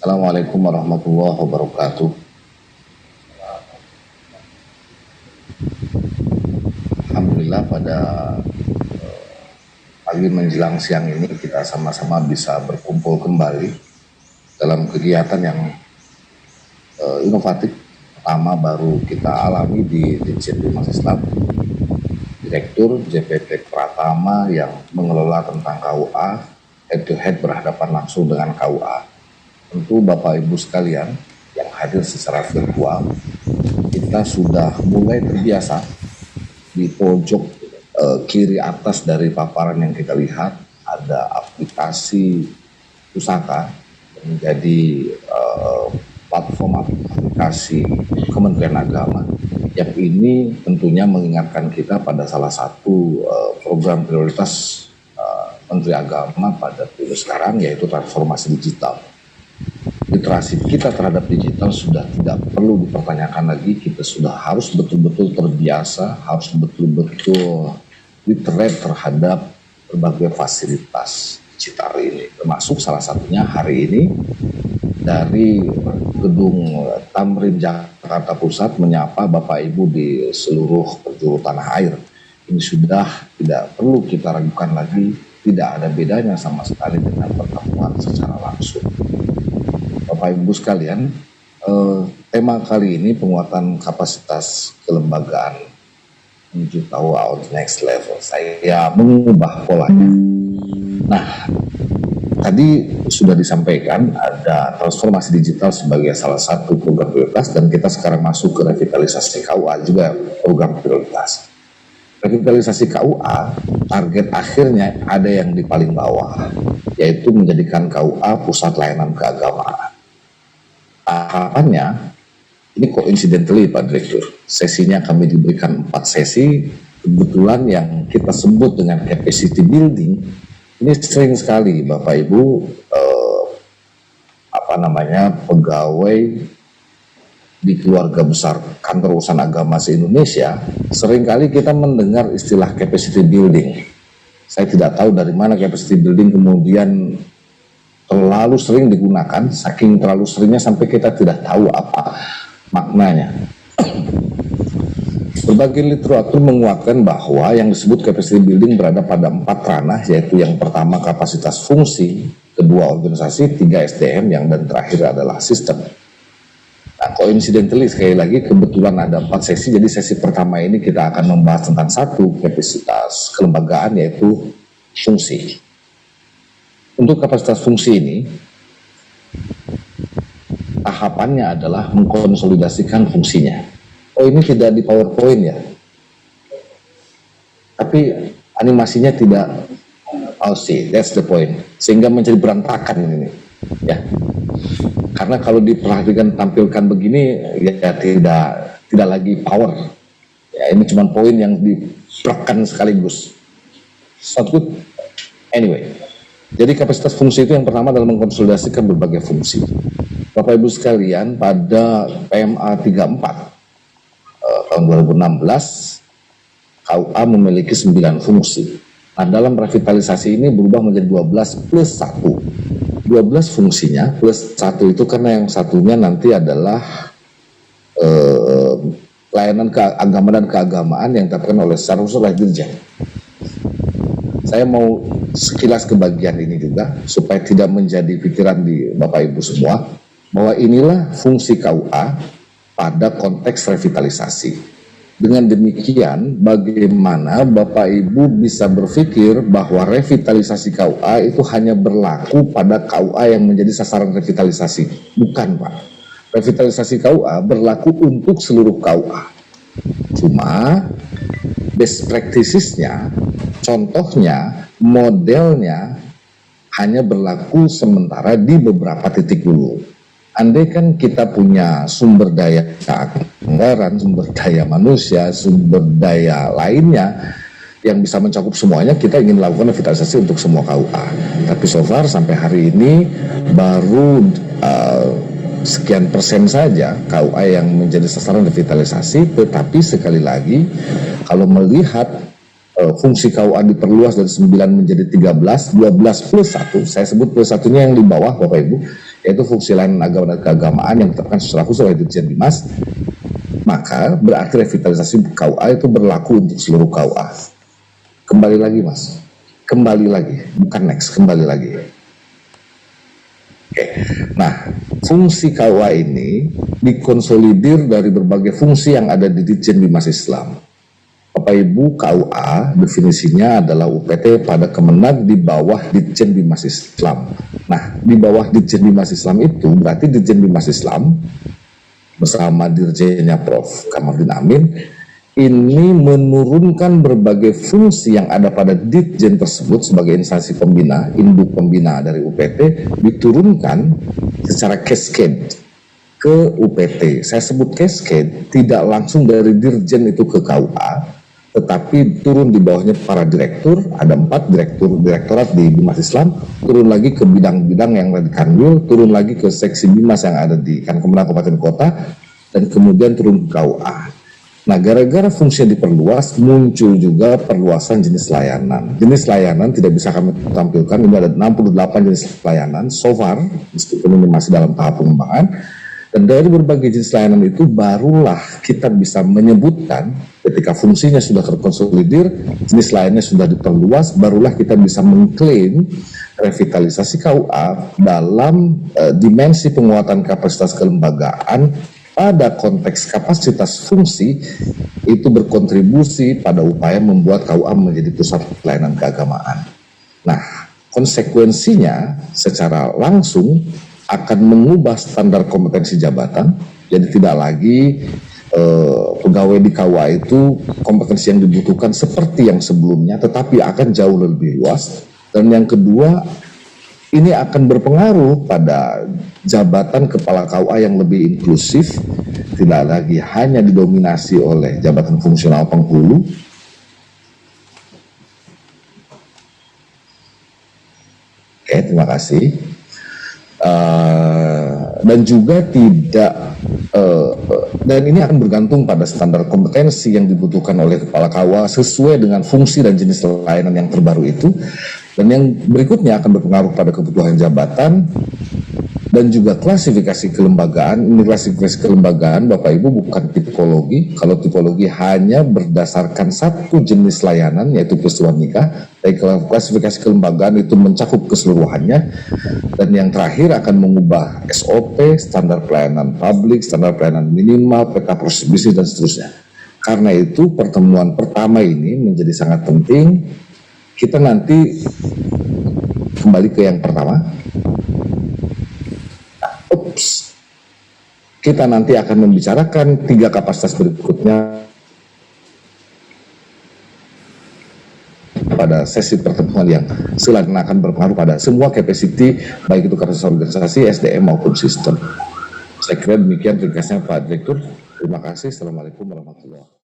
Assalamualaikum warahmatullahi wabarakatuh. Alhamdulillah pada pagi menjelang siang ini kita sama-sama bisa berkumpul kembali dalam kegiatan yang inovatif pertama baru kita alami di Ditjen Bimas Islam. Direktur JPP Pratama yang mengelola tentang KUA head to head berhadapan langsung dengan KUA. Tentu Bapak Ibu sekalian yang hadir secara virtual, kita sudah mulai terbiasa di pojok kiri atas dari paparan yang kita lihat ada aplikasi pusaka yang menjadi platform aplikasi Kementerian Agama yang ini tentunya mengingatkan kita pada salah satu program prioritas Menteri Agama pada periode sekarang, yaitu transformasi digital. Literasi kita terhadap digital sudah tidak perlu dipertanyakan lagi. Kita sudah harus betul-betul terbiasa, harus betul-betul literate terhadap berbagai fasilitas digital ini, termasuk salah satunya hari ini dari Gedung Tamrin Jakarta Pusat menyapa Bapak Ibu di seluruh penjuru tanah air. Ini sudah tidak perlu kita ragukan lagi, tidak ada bedanya sama sekali dengan pertemuan secara langsung. Bapak Ibu sekalian, tema kali ini penguatan kapasitas kelembagaan menuju KUA on next level. Saya mengubah polanya. Nah, tadi sudah disampaikan ada transformasi digital sebagai salah satu program prioritas dan kita sekarang masuk ke revitalisasi KUA juga program prioritas. Revitalisasi KUA, target akhirnya ada yang di paling bawah, yaitu menjadikan KUA pusat layanan keagamaan. Tahapannya, ini coincidentally Pak Direktur, sesinya kami diberikan 4 sesi, kebetulan yang kita sebut dengan capacity building, ini sering sekali Bapak Ibu, pegawai di keluarga besar kantor urusan agama se-Indonesia, seringkali kita mendengar istilah capacity building. Saya tidak tahu dari mana capacity building kemudian terlalu sering digunakan, saking terlalu seringnya sampai kita tidak tahu apa maknanya. Berbagai literatur menguatkan bahwa yang disebut capacity building berada pada 4 ranah, yaitu yang pertama kapasitas fungsi, kedua organisasi, 3 SDM, yang dan terakhir adalah sistem. Nah, coincidentally sekali lagi kebetulan ada 4 sesi, jadi sesi pertama ini kita akan membahas tentang satu kapasitas kelembagaan, yaitu fungsi. Untuk kapasitas fungsi ini, tahapannya adalah mengkonsolidasikan fungsinya. Oh, ini tidak di PowerPoint ya, tapi animasinya tidak. Oh see, that's the point. Sehingga menjadi berantakan ini, ya. Karena kalau diperhatikan tampilkan begini, ya tidak lagi power. Ya, ini cuma poin yang diplekan sekaligus. Not good. Anyway. Jadi kapasitas fungsi itu yang pertama adalah mengkonsolidasikan berbagai fungsi. Bapak Ibu sekalian, pada PMA 34 tahun 2016, KUA memiliki 9 fungsi. Nah, dalam revitalisasi ini berubah menjadi 12 plus 1. 12 fungsinya plus 1 itu karena yang satunya nanti adalah layanan keagamaan dan keagamaan yang ditetapkan oleh secara khusus oleh Dirjen. Saya mau sekilas ke bagian ini juga supaya tidak menjadi pikiran di Bapak Ibu semua bahwa inilah fungsi KUA pada konteks revitalisasi. Dengan demikian bagaimana Bapak Ibu bisa berpikir bahwa revitalisasi KUA itu hanya berlaku pada KUA yang menjadi sasaran revitalisasi. Bukan, Pak. Revitalisasi KUA berlaku untuk seluruh KUA. Cuma best practices-nya, contohnya, modelnya hanya berlaku sementara di beberapa titik dulu. Andai kan kita punya sumber daya anggaran, sumber daya manusia, sumber daya lainnya yang bisa mencakup semuanya, kita ingin melakukan revitalisasi untuk semua KUA. Tapi so far sampai hari ini baru sekian persen saja KUA yang menjadi sasaran revitalisasi. Tetapi sekali lagi kalau melihat fungsi KUA diperluas dari 9 menjadi 13, 12 plus 1, saya sebut plus satunya yang di bawah Bapak Ibu, yaitu fungsi layanan agama dan keagamaan yang ditetapkan secara khusus oleh Dirjen Bimas, maka berarti revitalisasi KUA itu berlaku untuk seluruh KUA. Kembali lagi Mas, kembali lagi, bukan next, kembali lagi. Oke. Nah, fungsi KUA ini dikonsolidir dari berbagai fungsi yang ada di Ditjen Bimas Islam. Bapak Ibu, KUA definisinya adalah UPT pada Kemenag di bawah Ditjen Bimas Islam. Nah, di bawah Ditjen Bimas Islam itu berarti Ditjen Bimas Islam bersama Dirjennya Prof. Kamarudin Amin ini menurunkan berbagai fungsi yang ada pada Ditjen tersebut sebagai instansi pembina, induk pembina dari UPT, diturunkan secara cascade ke UPT. Saya sebut cascade tidak langsung dari Dirjen itu ke KUA, tetapi turun di bawahnya para direktur, ada 4 direktorat di Bimas Islam, turun lagi ke bidang-bidang yang ada di Kanwil, turun lagi ke seksi Bimas yang ada di Kankemenag Kabupaten Kota, dan kemudian turun ke KUA. Nah, gara-gara fungsinya diperluas, muncul juga perluasan jenis layanan. Jenis layanan tidak bisa kami tampilkan, ini ada 68 jenis layanan, so far, meskipun ini masih dalam tahap pengembangan, dan dari berbagai jenis layanan itu barulah kita bisa menyebutkan ketika fungsinya sudah terkonsolidir, jenis lainnya sudah diperluas, barulah kita bisa mengklaim revitalisasi KUA dalam dimensi penguatan kapasitas kelembagaan pada konteks kapasitas fungsi itu berkontribusi pada upaya membuat KUA menjadi pusat pelayanan keagamaan. Nah, konsekuensinya secara langsung akan mengubah standar kompetensi jabatan, jadi tidak lagi pegawai di KUA itu kompetensi yang dibutuhkan seperti yang sebelumnya, tetapi akan jauh lebih luas. Dan yang kedua, ini akan berpengaruh pada jabatan kepala KUA yang lebih inklusif, tidak lagi hanya didominasi oleh jabatan fungsional penghulu. Oke, terima kasih. Dan juga tidak dan ini akan bergantung pada standar kompetensi yang dibutuhkan oleh kepala KUA sesuai dengan fungsi dan jenis layanan yang terbaru itu. Dan yang berikutnya akan berpengaruh pada kebutuhan jabatan dan juga klasifikasi kelembagaan. Ini klasifikasi kelembagaan Bapak Ibu bukan tipologi. Kalau tipologi hanya berdasarkan satu jenis layanan yaitu peristiwa nikah. Tapi klasifikasi kelembagaan itu mencakup keseluruhannya. Dan yang terakhir akan mengubah SOP, standar pelayanan publik, standar pelayanan minimal, peta proses bisnis dan seterusnya. Karena itu pertemuan pertama ini menjadi sangat penting. Kita nanti kembali ke yang pertama. Kita nanti akan membicarakan 3 kapasitas berikutnya pada sesi pertemuan yang selanjutnya akan berpengaruh pada semua capacity, baik itu kapasitas organisasi, SDM maupun sistem. Saya kira demikian ringkasnya Pak Direktur. Terima kasih. Assalamualaikum warahmatullahi wabarakatuh.